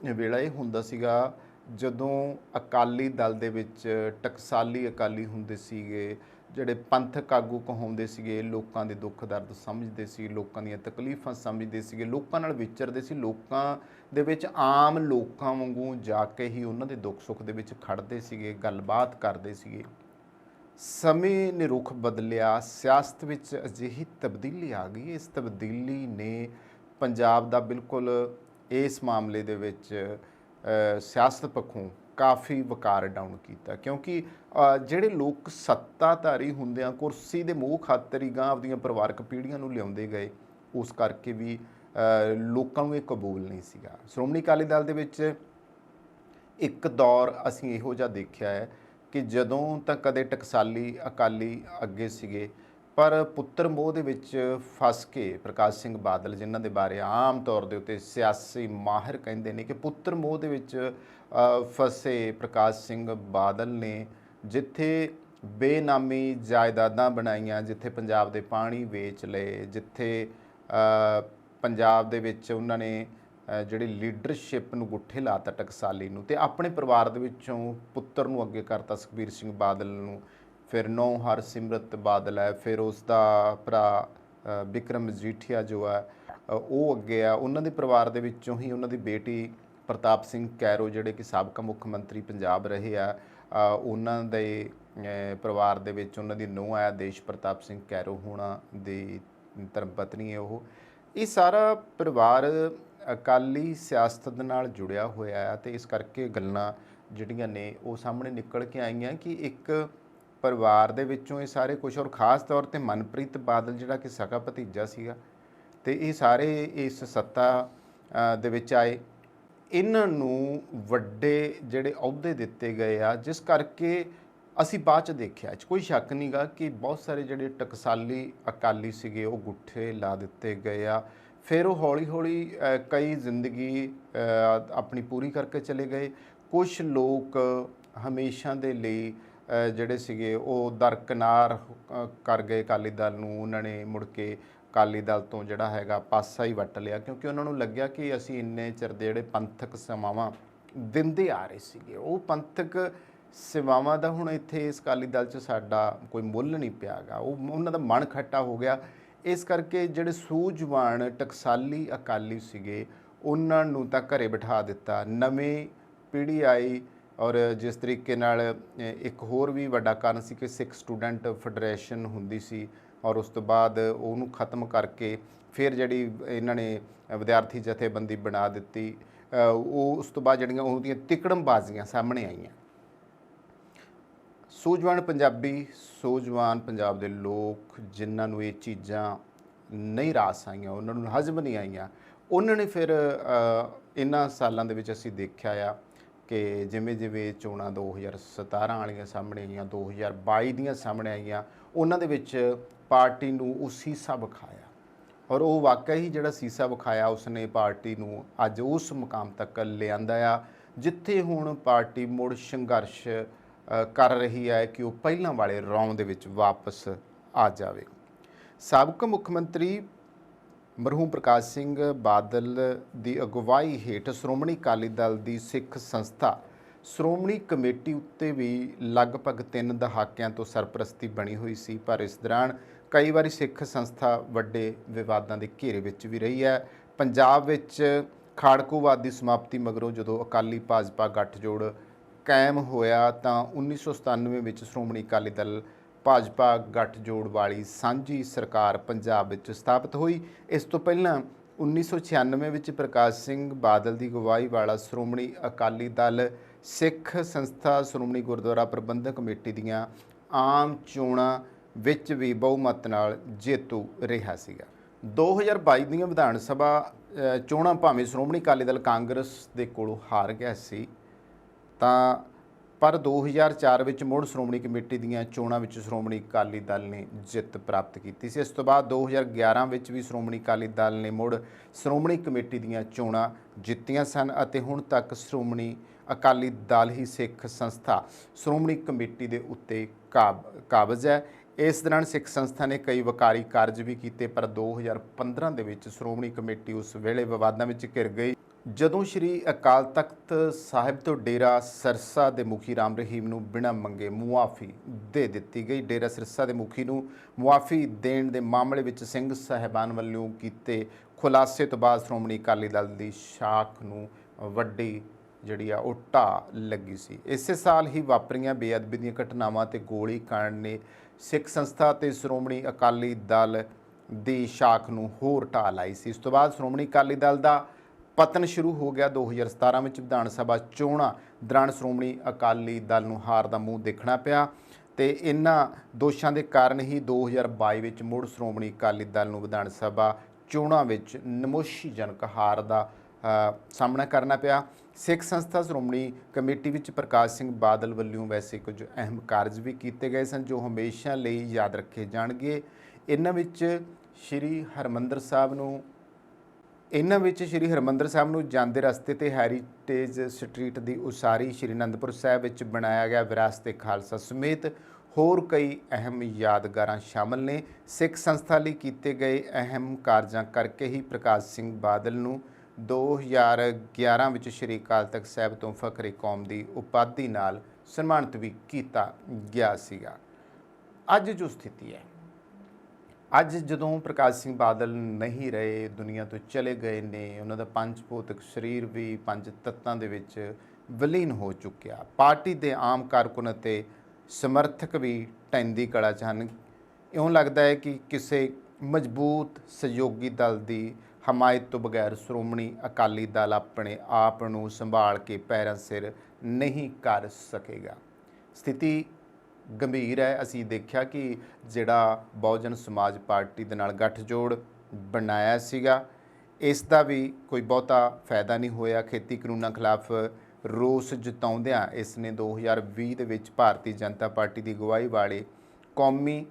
ਵੇਲਾ ਇਹ ਹੁੰਦਾ ਸੀਗਾ ਜਦੋਂ ਅਕਾਲੀ ਦਲ ਦੇ ਵਿੱਚ ਟਕਸਾਲੀ ਅਕਾਲੀ ਹੁੰਦੇ ਸੀਗੇ, ਜਿਹੜੇ ਪੰਥਕ ਆਗੂ ਕਹਾਉਂਦੇ ਸੀਗੇ, ਲੋਕਾਂ ਦੇ ਦੁੱਖ ਦਰਦ ਸਮਝਦੇ ਸੀ, ਲੋਕਾਂ ਦੀਆਂ ਤਕਲੀਫਾਂ ਸਮਝਦੇ ਸੀਗੇ, ਲੋਕਾਂ ਨਾਲ ਵਿਚਰਦੇ ਸੀ, ਲੋਕਾਂ ਦੇ ਵਿੱਚ ਆਮ ਲੋਕਾਂ ਵਾਂਗੂ ਜਾ ਕੇ ਹੀ ਉਹਨਾਂ ਦੇ ਦੁੱਖ ਸੁੱਖ ਦੇ ਵਿੱਚ ਖੜਦੇ ਸੀਗੇ, ਗੱਲਬਾਤ ਕਰਦੇ ਸੀਗੇ। ਸਮੇਂ ਨੇ ਰੁਖ ਬਦਲਿਆ, ਸਿਆਸਤ ਵਿੱਚ ਅਜਿਹੀ ਤਬਦੀਲੀ ਆ ਗਈ। ਇਸ ਤਬਦੀਲੀ ਨੇ ਪੰਜਾਬ ਦਾ ਬਿਲਕੁਲ ਇਸ ਮਾਮਲੇ ਦੇ ਵਿੱਚ ਸਿਆਸਤ ਪੱਖੋਂ ਕਾਫੀ ਵਕਾਰ ਡਾਊਨ ਕੀਤਾ, ਕਿਉਂਕਿ ਜਿਹੜੇ ਲੋਕ ਸੱਤਾਧਾਰੀ ਹੁੰਦਿਆਂ ਕੁਰਸੀ ਦੇ ਮੋਹ ਖਾਤਰ ਹੀ ਗਾਂ ਆਪਦੀਆਂ ਪਰਿਵਾਰਕ ਪੀੜ੍ਹੀਆਂ ਨੂੰ ਲਿਆਉਂਦੇ ਗਏ, ਉਸ ਕਰਕੇ ਵੀ ਲੋਕਾਂ ਨੂੰ ਇਹ ਕਬੂਲ ਨਹੀਂ ਸੀਗਾ। ਸ਼੍ਰੋਮਣੀ ਅਕਾਲੀ ਦਲ ਦੇ ਵਿੱਚ ਇੱਕ ਦੌਰ ਅਸੀਂ ਇਹੋ ਜਿਹਾ ਦੇਖਿਆ ਹੈ ਕਿ ਜਦੋਂ ਤਾਂ ਕਦੇ ਟਕਸਾਲੀ ਅਕਾਲੀ ਅੱਗੇ ਸੀਗੇ, ਪਰ ਪੁੱਤਰ ਮੋਹ ਦੇ ਵਿੱਚ ਫਸ ਕੇ ਪ੍ਰਕਾਸ਼ ਸਿੰਘ ਬਾਦਲ, ਜਿਨ੍ਹਾਂ ਦੇ ਬਾਰੇ ਆਮ ਤੌਰ ਦੇ ਉੱਤੇ ਸਿਆਸੀ ਮਾਹਿਰ ਕਹਿੰਦੇ ਨੇ ਕਿ ਪੁੱਤਰ ਮੋਹ ਦੇ ਵਿੱਚ ਫਸੇ ਪ੍ਰਕਾਸ਼ ਸਿੰਘ ਬਾਦਲ ਨੇ ਜਿੱਥੇ ਬੇਨਾਮੀ ਜਾਇਦਾਦਾਂ ਬਣਾਈਆਂ, ਜਿੱਥੇ ਪੰਜਾਬ ਦੇ ਪਾਣੀ ਵੇਚ ਲਏ, ਜਿੱਥੇ ਪੰਜਾਬ ਦੇ ਵਿੱਚ ਉਹਨਾਂ ਨੇ ਜਿਹੜੀ ਲੀਡਰਸ਼ਿਪ ਨੂੰ ਗੁੱਠੇ ਲਾਤਾ ਟਕਸਾਲੀ ਨੂੰ, ਤੇ ਆਪਣੇ ਪਰਿਵਾਰ ਦੇ ਵਿੱਚੋਂ ਪੁੱਤਰ ਨੂੰ ਅੱਗੇ ਕਰਤਾ ਸੁਖਬੀਰ ਸਿੰਘ ਬਾਦਲ ਨੂੰ, ਫਿਰ ਨੌਂ ਹਰਸਿਮਰਤ ਬਾਦਲ ਹੈ, ਫਿਰ ਉਸ ਦਾ ਭਰਾ ਬਿਕਰਮ ਮਜੀਠੀਆ ਜੋ ਹੈ ਉਹ ਅੱਗੇ ਆ, ਉਹਨਾਂ ਦੇ ਪਰਿਵਾਰ ਦੇ ਵਿੱਚੋਂ ਹੀ ਉਹਨਾਂ ਦੀ ਬੇਟੀ ਪ੍ਰਤਾਪ ਸਿੰਘ ਕੈਰੋ ਜਿਹੜੇ ਕਿ ਸਾਬਕਾ ਮੁੱਖ ਮੰਤਰੀ ਪੰਜਾਬ ਰਹੇ ਆ, ਉਹਨਾਂ ਦੇ ਪਰਿਵਾਰ ਦੇ ਵਿੱਚ ਉਹਨਾਂ ਦੀ ਨੂੰਹ ਆ ਦੇਸ਼ ਪ੍ਰਤਾਪ ਸਿੰਘ ਕੈਰੋ ਹੋਣਾ ਦੀ ਧਰਮ ਪਤਨੀ ਹੈ ਉਹ। ਇਹ ਸਾਰਾ ਪਰਿਵਾਰ ਅਕਾਲੀ ਸਿਆਸਤ ਦੇ ਨਾਲ ਜੁੜਿਆ ਹੋਇਆ ਹੈ, ਅਤੇ ਇਸ ਕਰਕੇ ਗੱਲਾਂ ਜਿਹੜੀਆਂ ਨੇ ਉਹ ਸਾਹਮਣੇ ਨਿਕਲ ਕੇ ਆਈਆਂ ਕਿ ਇੱਕ ਪਰਿਵਾਰ ਦੇ ਵਿੱਚੋਂ ਇਹ ਸਾਰੇ ਕੁਛ, ਔਰ ਖ਼ਾਸ ਤੌਰ 'ਤੇ ਮਨਪ੍ਰੀਤ ਬਾਦਲ ਜਿਹੜਾ ਕਿ ਸਕਾ ਭਤੀਜਾ ਸੀਗਾ, ਅਤੇ ਇਹ ਸਾਰੇ ਇਸ ਸੱਤਾ ਦੇ ਵਿੱਚ ਆਏ। ਇਹਨਾਂ ਨੂੰ ਵੱਡੇ ਜਿਹੜੇ ਅਹੁਦੇ ਦਿੱਤੇ ਗਏ ਆ, ਜਿਸ ਕਰਕੇ ਅਸੀਂ ਬਾਅਦ 'ਚ ਦੇਖਿਆ, ਕੋਈ ਸ਼ੱਕ ਨਹੀਂ ਗਾ ਕਿ ਬਹੁਤ ਸਾਰੇ ਜਿਹੜੇ ਟਕਸਾਲੀ ਅਕਾਲੀ ਸੀਗੇ ਉਹ ਗੁੱਠੇ ਲਾ ਦਿੱਤੇ ਗਏ ਆ। ਫਿਰ ਉਹ ਹੌਲੀ ਹੌਲੀ ਕਈ ਜ਼ਿੰਦਗੀ ਆਪਣੀ ਪੂਰੀ ਕਰਕੇ ਚਲੇ ਗਏ। ਕੁਝ ਲੋਕ ਹਮੇਸ਼ਾ ਦੇ ਲਈ ਜਿਹੜੇ ਸੀਗੇ ਉਹ ਦਰਕਨਾਰ ਕਰ ਗਏ ਅਕਾਲੀ ਦਲ ਨੂੰ, ਉਹਨਾਂ ਨੇ ਮੁੜ ਕੇ ਅਕਾਲੀ ਦਲ ਤੋਂ ਜਿਹੜਾ ਹੈਗਾ ਪਾਸਾ ਹੀ ਵੱਟ ਲਿਆ, ਕਿਉਂਕਿ ਉਹਨਾਂ ਨੂੰ ਲੱਗਿਆ ਕਿ ਅਸੀਂ ਇੰਨੇ ਚਿਰ ਦੇ ਜਿਹੜੇ ਪੰਥਕ ਸੇਵਾਵਾਂ ਦਿੰਦੇ ਆ ਰਹੇ ਸੀਗੇ, ਉਹ ਪੰਥਕ ਸੇਵਾਵਾਂ ਦਾ ਹੁਣ ਇੱਥੇ ਇਸ ਅਕਾਲੀ ਦਲ 'ਚ ਸਾਡਾ ਕੋਈ ਮੁੱਲ ਨਹੀਂ ਪਿਆ ਗਾ, ਉਹਨਾਂ ਦਾ ਮਨ ਖੱਟਾ ਹੋ ਗਿਆ। ਇਸ ਕਰਕੇ ਜਿਹੜੇ ਸੂਝਵਾਨ ਟਕਸਾਲੀ ਅਕਾਲੀ ਸੀਗੇ ਉਹਨਾਂ ਨੂੰ ਤਾਂ ਘਰੇ ਬਿਠਾ ਦਿੱਤਾ, ਨਵੀਂ ਪੀੜ੍ਹੀ ਆਈ। ਔਰ ਜਿਸ ਤਰੀਕੇ ਨਾਲ ਇੱਕ ਹੋਰ ਵੀ ਵੱਡਾ ਕਾਰਨ ਸੀ ਕਿ ਸਿੱਖ ਸਟੂਡੈਂਟ ਫੈਡਰੇਸ਼ਨ ਹੁੰਦੀ ਸੀ, ਔਰ ਉਸ ਤੋਂ ਬਾਅਦ ਉਹਨੂੰ ਖਤਮ ਕਰਕੇ ਫਿਰ ਜਿਹੜੀ ਇਹਨਾਂ ਨੇ ਵਿਦਿਆਰਥੀ ਜਥੇਬੰਦੀ ਬਣਾ ਦਿੱਤੀ, ਉਹ ਉਸ ਤੋਂ ਬਾਅਦ ਜਿਹੜੀਆਂ ਉਹਦੀਆਂ ਤਿਕੜਮਬਾਜ਼ੀਆਂ ਸਾਹਮਣੇ ਆਈਆਂ। ਸੂਝਵਾਨ ਪੰਜਾਬੀ, ਸੂਝਵਾਨ ਪੰਜਾਬ ਦੇ ਲੋਕ ਜਿਨ੍ਹਾਂ ਨੂੰ ਇਹ ਚੀਜ਼ਾਂ ਨਹੀਂ ਰਾਸ ਆਈਆਂ, ਉਹਨਾਂ ਨੂੰ ਹਜ਼ਮ ਨਹੀਂ ਆਈਆਂ, ਉਹਨਾਂ ਨੇ ਫਿਰ ਇਹਨਾਂ ਸਾਲਾਂ ਦੇ ਵਿੱਚ ਅਸੀਂ ਦੇਖਿਆ ਆ ਕਿ ਜਿਵੇਂ ਜਿਵੇਂ ਚੋਣਾਂ 2017 ਵਾਲੀਆਂ ਸਾਹਮਣੇ ਆਈਆਂ, 2022 ਦੀਆਂ ਸਾਹਮਣੇ ਆਈਆਂ, ਉਹਨਾਂ ਦੇ ਵਿੱਚ ਪਾਰਟੀ ਨੂੰ ਉਹ ਸੀਸਾ ਵਿਖਾਇਆ, ਔਰ ਉਹ ਵਾਕਈ ਹੀ ਜਿਹੜਾ ਸੀਸਾ ਵਿਖਾਇਆ ਉਸਨੇ ਪਾਰਟੀ ਨੂੰ ਅੱਜ ਉਸ ਮੁਕਾਮ ਤੱਕ ਲਿਆਂਦਾ ਆ ਜਿੱਥੇ ਹੁਣ ਪਾਰਟੀ ਮੁੜ ਸੰਘਰਸ਼ ਕਰ ਰਹੀ ਹੈ ਕਿ ਉਹ ਪਹਿਲਾਂ ਵਾਲੇ ਰੌਂ ਦੇ ਵਿੱਚ ਵਾਪਸ ਆ ਜਾਵੇ। ਸਾਬਕਾ ਮੁੱਖ ਮੰਤਰੀ ਮਰਹੂਮ ਪ੍ਰਕਾਸ਼ ਸਿੰਘ ਬਾਦਲ ਦੀ ਅਗਵਾਈ ਹੇਠ ਸ਼੍ਰੋਮਣੀ ਅਕਾਲੀ ਦਲ ਦੀ ਸਿੱਖ ਸੰਸਥਾ ਸ਼੍ਰੋਮਣੀ ਕਮੇਟੀ ਉੱਤੇ ਵੀ ਲਗਭਗ 3 ਦਹਾਕਿਆਂ ਤੋਂ ਸਰਪ੍ਰਸਤੀ ਬਣੀ ਹੋਈ ਸੀ, ਪਰ ਇਸ ਦੌਰਾਨ ਕਈ ਵਾਰੀ ਸਿੱਖ ਸੰਸਥਾ ਵੱਡੇ ਵਿਵਾਦਾਂ ਦੇ ਘੇਰੇ ਵਿੱਚ ਵੀ ਰਹੀ ਹੈ। ਪੰਜਾਬ ਵਿੱਚ ਖਾੜਕੂਵਾਦ ਦੀ ਸਮਾਪਤੀ ਮਗਰੋਂ ਜਦੋਂ ਅਕਾਲੀ ਭਾਜਪਾ ਗੱਠਜੋੜ ਕਾਇਮ ਹੋਇਆ ਤਾਂ 1997 ਵਿੱਚ ਸ਼੍ਰੋਮਣੀ ਅਕਾਲੀ ਦਲ ਭਾਜਪਾ ਗੱਠਜੋੜ ਵਾਲੀ ਸਾਂਝੀ ਸਰਕਾਰ ਪੰਜਾਬ ਵਿੱਚ ਸਥਾਪਿਤ ਹੋਈ। ਇਸ ਤੋਂ ਪਹਿਲਾਂ 1996 ਵਿੱਚ ਪ੍ਰਕਾਸ਼ ਸਿੰਘ ਬਾਦਲ ਦੀ ਅਗਵਾਈ ਵਾਲਾ ਸ਼੍ਰੋਮਣੀ ਅਕਾਲੀ ਦਲ ਸਿੱਖ ਸੰਸਥਾ ਸ਼੍ਰੋਮਣੀ ਗੁਰਦੁਆਰਾ ਪ੍ਰਬੰਧਕ ਕਮੇਟੀ ਦੀਆਂ ਆਮ ਚੋਣਾਂ ਵਿੱਚ ਵੀ ਬਹੁਮਤ ਨਾਲ ਜੇਤੂ ਰਿਹਾ ਸੀਗਾ। 2022 ਦੀਆਂ ਵਿਧਾਨ ਸਭਾ ਚੋਣਾਂ ਭਾਵੇਂ ਸ਼੍ਰੋਮਣੀ ਅਕਾਲੀ ਦਲ ਕਾਂਗਰਸ ਦੇ ਕੋਲੋਂ ਹਾਰ ਗਿਆ ਸੀ, ਤਾਂ ਪਰ 2004 ਵਿੱਚ ਮੁੜ ਸ਼੍ਰੋਮਣੀ ਕਮੇਟੀ ਦੀਆਂ ਚੋਣਾਂ ਵਿੱਚ ਸ਼੍ਰੋਮਣੀ ਅਕਾਲੀ ਦਲ ਨੇ ਜਿੱਤ ਪ੍ਰਾਪਤ ਕੀਤੀ ਸੀ। ਇਸ ਤੋਂ ਬਾਅਦ 2011 ਵਿੱਚ ਵੀ ਸ਼੍ਰੋਮਣੀ ਅਕਾਲੀ ਦਲ ਨੇ ਮੁੜ ਸ਼੍ਰੋਮਣੀ ਕਮੇਟੀ ਦੀਆਂ ਚੋਣਾਂ ਜਿੱਤੀਆਂ ਸਨ ਅਤੇ ਹੁਣ ਤੱਕ ਸ਼੍ਰੋਮਣੀ ਅਕਾਲੀ ਦਲ ਹੀ ਸਿੱਖ ਸੰਸਥਾ ਸ਼੍ਰੋਮਣੀ ਕਮੇਟੀ ਦੇ ਉੱਤੇ ਕਾਬਜ਼ ਹੈ। ਇਸ ਦੌਰਾਨ ਸਿੱਖ ਸੰਸਥਾ ਨੇ ਕਈ ਵਕਾਰੀ ਕਾਰਜ ਵੀ ਕੀਤੇ, ਪਰ 2015 ਦੇ ਵਿੱਚ ਸ਼੍ਰੋਮਣੀ ਕਮੇਟੀ ਉਸ ਵੇਲੇ ਵਿਵਾਦਾਂ ਵਿੱਚ ਘਿਰ ਗਈ। ਜਦੋਂ ਸ਼੍ਰੀ ਅਕਾਲ ਤਖਤ ਸਾਹਿਬ ਤੋਂ ਡੇਰਾ ਸਿਰਸਾ ਦੇ ਮੁਖੀ ਰਾਮ ਰਹੀਮ ਨੂੰ ਬਿਨਾਂ ਮੰਗੇ ਮੁਆਫੀ ਦੇ ਦਿੱਤੀ ਗਈ। ਡੇਰਾ ਸਿਰਸਾ ਦੇ ਮੁਖੀ ਨੂੰ ਮੁਆਫੀ ਦੇਣ ਦੇ ਮਾਮਲੇ ਵਿੱਚ ਸਿੰਘ ਸਾਹਿਬਾਨ ਵੱਲੋਂ ਕੀਤੇ ਖੁਲਾਸੇ ਤੋਂ ਬਾਅਦ ਸ਼੍ਰੋਮਣੀ ਅਕਾਲੀ ਦਲ ਦੀ ਸ਼ਾਖ ਨੂੰ ਵੱਡੀ ਜਿਹੜੀ ਆ ਉਹ ਢਾਹ ਲੱਗੀ ਸੀ। ਇਸੇ ਸਾਲ ਹੀ ਵਾਪਰੀਆਂ ਬੇਅਦਬੀ ਦੀਆਂ ਘਟਨਾਵਾਂ ਤੇ ਗੋਲੀ ਕਾਂਡ ਨੇ ਸਿੱਖ ਸੰਸਥਾ ਤੇ ਸ਼੍ਰੋਮਣੀ ਅਕਾਲੀ ਦਲ ਦੀ ਸ਼ਾਖ ਨੂੰ ਹੋਰ ਢਾਹ ਲਾਈ ਸੀ। ਇਸ ਤੋਂ ਬਾਅਦ ਸ਼੍ਰੋਮਣੀ ਅਕਾਲੀ ਦਲ ਦਾ ਪਤਨ ਸ਼ੁਰੂ ਹੋ ਗਿਆ। 2017 ਵਿੱਚ ਵਿਧਾਨ ਸਭਾ ਚੋਣਾਂ ਦੌਰਾਨ ਸ਼੍ਰੋਮਣੀ ਅਕਾਲੀ ਦਲ ਨੂੰ ਹਾਰ ਦਾ ਮੂੰਹ ਦੇਖਣਾ ਪਿਆ ਤੇ ਇਹਨਾਂ ਦੋਸ਼ਾਂ ਦੇ ਕਾਰਨ ਹੀ 2022 ਵਿੱਚ ਮੁੜ ਸ਼੍ਰੋਮਣੀ ਅਕਾਲੀ ਦਲ ਨੂੰ ਵਿਧਾਨ ਸਭਾ ਚੋਣਾਂ ਵਿੱਚ ਨਮੋਸ਼ੀਜਨਕ ਹਾਰ ਦਾ ਸਾਹਮਣਾ ਕਰਨਾ ਪਿਆ। ਸਿੱਖ ਸੰਸਥਾ ਸ਼੍ਰੋਮਣੀ ਕਮੇਟੀ ਵਿੱਚ ਪ੍ਰਕਾਸ਼ ਸਿੰਘ ਬਾਦਲ ਵੱਲੋਂ ਵੈਸੇ ਕੁਝ ਅਹਿਮ ਕਾਰਜ ਵੀ ਕੀਤੇ ਗਏ ਸਨ ਜੋ ਹਮੇਸ਼ਾ ਲਈ ਯਾਦ ਰੱਖੇ ਜਾਣਗੇ। ਇਹਨਾਂ ਵਿੱਚ ਸ਼੍ਰੀ ਹਰਿਮੰਦਰ ਸਾਹਿਬ ਨੂੰ ਜਾਂਦੇ ਰਸਤੇ ਤੇ ਹੈਰੀਟੇਜ ਸਟਰੀਟ ਦੀ ਉਸਾਰੀ, ਸ਼੍ਰੀ ਅਨੰਦਪੁਰ ਸਾਹਿਬ ਵਿੱਚ ਬਣਾਇਆ ਗਿਆ ਵਿਰਾਸਤ-ਏ ਖਾਲਸਾ ਸਮੇਤ ਹੋਰ ਕਈ ਅਹਿਮ ਯਾਦਗਾਰਾਂ ਸ਼ਾਮਲ ਨੇ। ਸਿੱਖ ਸੰਸਥਾ ਲਈ ਕੀਤੇ ਗਏ ਅਹਿਮ ਕਾਰਜਾਂ ਕਰਕੇ ਹੀ ਪ੍ਰਕਾਸ਼ ਸਿੰਘ ਬਾਦਲ ਨੂੰ 2011 ਵਿੱਚ ਸ਼੍ਰੀ ਅਕਾਲ ਤਖਤ ਸਾਹਿਬ ਤੋਂ ਫਖਰੇ ਕੌਮ ਦੀ ਉਪਾਧੀ ਨਾਲ ਸਨਮਾਨਿਤ ਵੀ ਕੀਤਾ ਗਿਆ ਸੀਗਾ। ਅੱਜ ਜੋ ਸਥਿਤੀ ਹੈ, ਅੱਜ ਜਦੋਂ ਪ੍ਰਕਾਸ਼ ਸਿੰਘ ਬਾਦਲ ਨਹੀਂ ਰਹੇ, ਦੁਨੀਆ ਤੋਂ ਚਲੇ ਗਏ ਨੇ, ਉਹਨਾਂ ਦਾ ਪੰਜ ਭੌਤਿਕ ਸਰੀਰ ਵੀ ਪੰਜ ਤੱਤਾਂ ਦੇ ਵਿੱਚ ਵਿਲੀਨ ਹੋ ਚੁੱਕਿਆ। ਪਾਰਟੀ ਦੇ ਆਮ ਕਾਰਕੁਨ ਅਤੇ ਸਮਰਥਕ ਵੀ ਟੈਂਦੀ ਕਲਾ 'ਚ ਹਨ। ਇਉਂ ਲੱਗਦਾ ਹੈ ਕਿ ਕਿਸੇ ਮਜ਼ਬੂਤ ਸਹਿਯੋਗੀ ਦਲ ਦੀ ਹਮਾਇਤ ਤੋਂ ਬਗੈਰ ਸ਼੍ਰੋਮਣੀ ਅਕਾਲੀ ਦਲ ਆਪਣੇ ਆਪ ਨੂੰ ਸੰਭਾਲ ਕੇ ਪੈਰਾਂ ਸਿਰ ਨਹੀਂ ਕਰ ਸਕੇਗਾ। ਸਥਿਤੀ ਗੰਭੀਰ ਹੈ। ਅਸੀਂ ਦੇਖਿਆ ਕਿ ਜਿਹੜਾ ਬਹੁਜਨ ਸਮਾਜ ਪਾਰਟੀ ਦੇ ਨਾਲ ਗੱਠਜੋੜ ਬਣਾਇਆ ਸੀਗਾ, ਇਸ ਦਾ ਵੀ ਕੋਈ ਬਹੁਤਾ ਫਾਇਦਾ ਨਹੀਂ ਹੋਇਆ। ਖੇਤੀ ਕਾਨੂੰਨਾਂ ਖਿਲਾਫ ਰੋਸ ਜਤਾਉਂਦਿਆਂ ਇਸ ਨੇ 2020 ਦੇ ਵਿੱਚ ਭਾਰਤੀ ਜਨਤਾ ਪਾਰਟੀ ਦੀ ਅਗਵਾਈ ਵਾਲੇ ਕੌਮੀ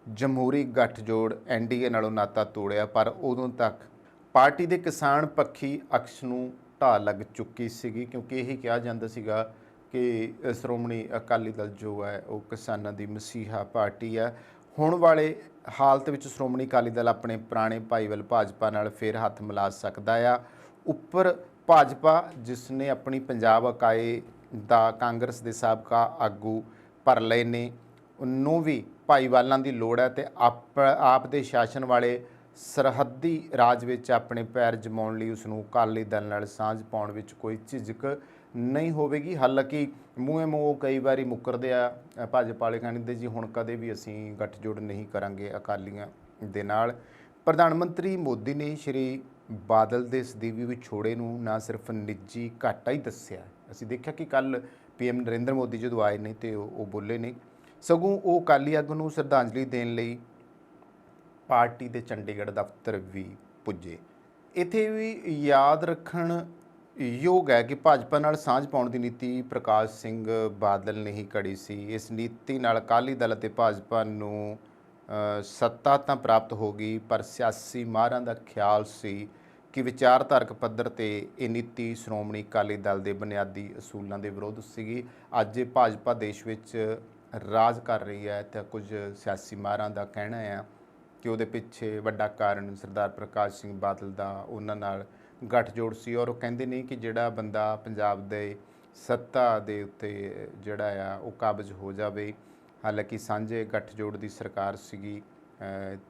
ਜਮਹੂਰੀ ਗੱਠਜੋੜ NDA ਨਾਲੋਂ ਨਾਤਾ ਤੋੜਿਆ, ਪਰ ਉਦੋਂ ਤੱਕ ਪਾਰਟੀ ਦੇ ਕਿਸਾਨ ਪੱਖੀ ਅਕਸ਼ ਨੂੰ ਢਾਹ ਲੱਗ ਚੁੱਕੀ ਸੀਗੀ, ਕਿਉਂਕਿ ਇਹ ਕਿਹਾ ਜਾਂਦਾ ਸੀਗਾ ਕਿ ਸ਼੍ਰੋਮਣੀ ਅਕਾਲੀ ਦਲ ਜੋ ਹੈ ਉਹ ਕਿਸਾਨਾਂ ਦੀ ਮਸੀਹਾ ਪਾਰਟੀ ਹੈ। ਹੁਣ ਵਾਲੇ ਹਾਲਤ ਵਿੱਚ ਸ਼੍ਰੋਮਣੀ ਅਕਾਲੀ ਦਲ ਆਪਣੇ ਪੁਰਾਣੇ ਭਾਈਵਾਲ ਭਾਜਪਾ ਨਾਲ ਫਿਰ ਹੱਥ ਮਿਲਾ ਸਕਦਾ ਆ। ਉੱਪਰ ਭਾਜਪਾ ਜਿਸ ਨੇ ਆਪਣੀ ਪੰਜਾਬ ਇਕਾਈ ਦਾ ਕਾਂਗਰਸ ਦੇ ਸਾਬਕਾ ਆਗੂ ਭਰ ਲਏ ਨੇ, ਉਹਨੂੰ ਵੀ ਭਾਈਵਾਲਾਂ ਦੀ ਲੋੜ ਹੈ ਤੇ ਆਪ ਦੇ ਸ਼ਾਸਨ ਵਾਲੇ ਸਰਹੱਦੀ ਰਾਜ ਵਿੱਚ ਆਪਣੇ ਪੈਰ ਜਮਾਉਣ ਲਈ ਉਸ ਨੂੰ ਅਕਾਲੀ ਦਲ ਨਾਲ ਸਾਂਝ ਪਾਉਣ ਵਿੱਚ ਕੋਈ ਝਿਜਕ ਨਹੀਂ ਹੋਵੇਗੀ। ਹਾਲਾਂਕਿ ਮੂੰਹ ਕਈ ਵਾਰੀ ਮੁੱਕਰਦੇ ਆ ਭਾਜਪਾ ਵਾਲੇ, ਕਹਿੰਦੇ ਜੀ ਹੁਣ ਕਦੇ ਵੀ ਅਸੀਂ ਗੱਠਜੋੜ ਨਹੀਂ ਕਰਾਂਗੇ ਅਕਾਲੀਆਂ ਦੇ ਨਾਲ। ਪ੍ਰਧਾਨ ਮੰਤਰੀ ਮੋਦੀ ਨੇ ਸ਼੍ਰੀ ਬਾਦਲ ਦੇ ਸਦੀਵੀ ਵਿਛੋੜੇ ਨੂੰ ਨਾ ਸਿਰਫ ਨਿੱਜੀ ਘਾਟਾ ਹੀ ਦੱਸਿਆ, ਅਸੀਂ ਦੇਖਿਆ ਕਿ ਕੱਲ੍ਹ PM ਨਰਿੰਦਰ ਮੋਦੀ ਜਦੋਂ ਆਏ ਨੇ ਤੇ ਉਹ ਬੋਲੇ ਨੇ, ਸਗੋਂ ਉਹ ਅਕਾਲੀ ਆਗੂ ਨੂੰ ਸ਼ਰਧਾਂਜਲੀ ਦੇਣ ਲਈ ਪਾਰਟੀ ਦੇ ਚੰਡੀਗੜ੍ਹ ਦਫ਼ਤਰ ਵੀ ਪੁੱਜੇ। ਇੱਥੇ ਵੀ ਯਾਦ ਰੱਖਣ ਯੋਗ ਹੈ ਕਿ ਭਾਜਪਾ ਨਾਲ ਸਾਂਝ ਪਾਉਣ ਦੀ ਨੀਤੀ ਪ੍ਰਕਾਸ਼ ਸਿੰਘ ਬਾਦਲ ਨੇ ਹੀ ਘੜੀ ਸੀ। ਇਸ ਨੀਤੀ ਨਾਲ ਅਕਾਲੀ ਦਲ ਅਤੇ ਭਾਜਪਾ ਨੂੰ ਸੱਤਾ ਤਾਂ ਪ੍ਰਾਪਤ ਹੋ ਗਈ, ਪਰ ਸਿਆਸੀ ਮਾਹਰਾਂ ਦਾ ਖਿਆਲ ਸੀ ਕਿ ਵਿਚਾਰਧਾਰਕ ਪੱਧਰ 'ਤੇ ਇਹ ਨੀਤੀ ਸ਼੍ਰੋਮਣੀ ਅਕਾਲੀ ਦਲ ਦੇ ਬੁਨਿਆਦੀ ਅਸੂਲਾਂ ਦੇ ਵਿਰੁੱਧ ਸੀਗੀ। ਅੱਜ ਭਾਜਪਾ ਦੇਸ਼ ਵਿੱਚ ਰਾਜ ਕਰ ਰਹੀ ਹੈ ਤਾਂ ਕੁਝ ਸਿਆਸੀ ਮਾਹਰਾਂ ਦਾ ਕਹਿਣਾ ਹੈ ਕਿ ਉਹਦੇ ਪਿੱਛੇ ਵੱਡਾ ਕਾਰਨ ਸਰਦਾਰ ਪ੍ਰਕਾਸ਼ ਸਿੰਘ ਬਾਦਲ ਦਾ ਉਹਨਾਂ ਨਾਲ ਗੱਠਜੋੜ ਸੀ। ਔਰ ਉਹ ਕਹਿੰਦੇ ਨੇ ਕਿ ਜਿਹੜਾ ਬੰਦਾ ਪੰਜਾਬ ਦੇ ਸੱਤਾ ਦੇ ਉੱਤੇ ਜਿਹੜਾ ਆ ਉਹ ਕਾਬਜ਼ ਹੋ ਜਾਵੇ, ਹਾਲਾਂਕਿ ਸਾਂਝੇ ਗੱਠਜੋੜ ਦੀ ਸਰਕਾਰ ਸੀਗੀ,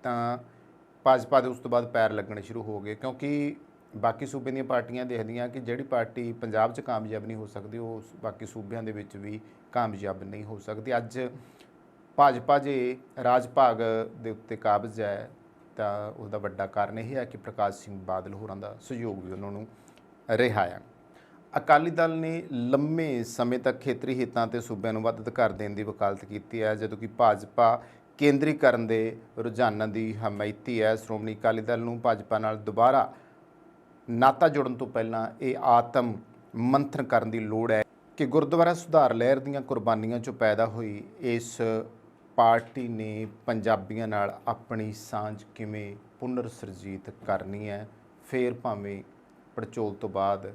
ਤਾਂ ਭਾਜਪਾ ਦੇ ਉਸ ਤੋਂ ਬਾਅਦ ਪੈਰ ਲੱਗਣੇ ਸ਼ੁਰੂ ਹੋ ਗਏ, ਕਿਉਂਕਿ ਬਾਕੀ ਸੂਬੇ ਦੀਆਂ ਪਾਰਟੀਆਂ ਦੇਖਦੀਆਂ ਕਿ ਜਿਹੜੀ ਪਾਰਟੀ ਪੰਜਾਬ 'ਚ ਕਾਮਯਾਬ ਨਹੀਂ ਹੋ ਸਕਦੀ ਉਹ ਬਾਕੀ ਸੂਬਿਆਂ ਦੇ ਵਿੱਚ ਵੀ ਕਾਮਯਾਬ ਨਹੀਂ ਹੋ ਸਕਦੀ। ਅੱਜ ਭਾਜਪਾ ਜੇ ਰਾਜ ਭਾਗ ਦੇ ਉੱਤੇ ਕਾਬਜ਼ ਹੈ ਤਾਂ ਉਹਦਾ ਵੱਡਾ ਕਾਰਨ ਇਹ ਹੈ ਕਿ ਪ੍ਰਕਾਸ਼ ਸਿੰਘ ਬਾਦਲ ਹੋਰਾਂ ਦਾ ਸਹਿਯੋਗ ਵੀ ਉਹਨਾਂ ਨੂੰ ਰਿਹਾ ਆ। ਅਕਾਲੀ ਦਲ ਨੇ ਲੰਮੇ ਸਮੇਂ ਤੱਕ ਖੇਤਰੀ ਹਿੱਤਾਂ ਤੇ ਸੂਬਿਆਂ ਨੂੰ ਵੱਧ ਅਧਿਕਾਰ ਦੇਣ ਦੀ ਵਕਾਲਤ ਕੀਤੀ ਹੈ, ਜਦੋਂ ਕਿ ਭਾਜਪਾ ਕੇਂਦਰੀਕਰਨ ਦੇ ਰੁਝਾਨਾਂ ਦੀ ਹਮਾਇਤੀ ਹੈ। ਸ਼੍ਰੋਮਣੀ ਅਕਾਲੀ ਦਲ ਨੂੰ ਭਾਜਪਾ ਨਾਲ ਦੁਬਾਰਾ ਨਾਤਾ ਜੋੜਨ ਤੋਂ ਪਹਿਲਾਂ ਇਹ ਆਤਮ ਮੰਥਨ ਕਰਨ ਦੀ ਲੋੜ ਹੈ ਕਿ ਗੁਰਦੁਆਰਾ ਸੁਧਾਰ ਲਹਿਰ ਦੀਆਂ ਕੁਰਬਾਨੀਆਂ 'ਚੋਂ ਪੈਦਾ ਹੋਈ ਇਸ ਪਾਰਟੀ ਨੇ ਪੰਜਾਬੀਆਂ ਨਾਲ ਆਪਣੀ ਸਾਂਝ ਕਿਵੇਂ ਪੁਨਰ ਸੁਰਜੀਤ ਕਰਨੀ ਹੈ। ਫਿਰ ਭਾਵੇਂ ਪੜਚੋਲ ਤੋਂ ਬਾਅਦ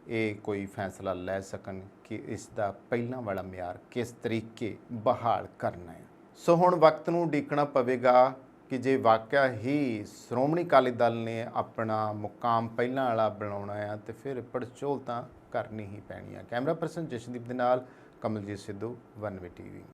ਇਹ ਕੋਈ ਫੈਸਲਾ ਲੈ ਸਕਣ ਕਿ ਇਸ ਦਾ ਪਹਿਲਾਂ ਵਾਲਾ ਮਿਆਰ ਕਿਸ ਤਰੀਕੇ ਬਹਾਲ ਕਰਨਾ ਹੈ। ਸੋ ਹੁਣ ਵਕਤ ਨੂੰ ਉਡੀਕਣਾ ਪਵੇਗਾ ਕਿ ਜੇ ਵਾਕਿਆ ਹੀ ਸ਼੍ਰੋਮਣੀ ਅਕਾਲੀ ਦਲ ਨੇ ਆਪਣਾ ਮੁਕਾਮ ਪਹਿਲਾਂ ਵਾਲਾ ਬਣਾਉਣਾ ਆ ਤੇ ਫਿਰ ਪੜਚੋਲ ਤਾਂ ਕਰਨੀ ਹੀ ਪੈਣੀ ਆ। ਕੈਮਰਾ ਪਰਸਨ ਜਸ਼ਨਦੀਪ ਦੇ ਨਾਲ ਕਮਲਜੀਤ ਸਿੱਧੂ, 1 ਟੀਵੀ।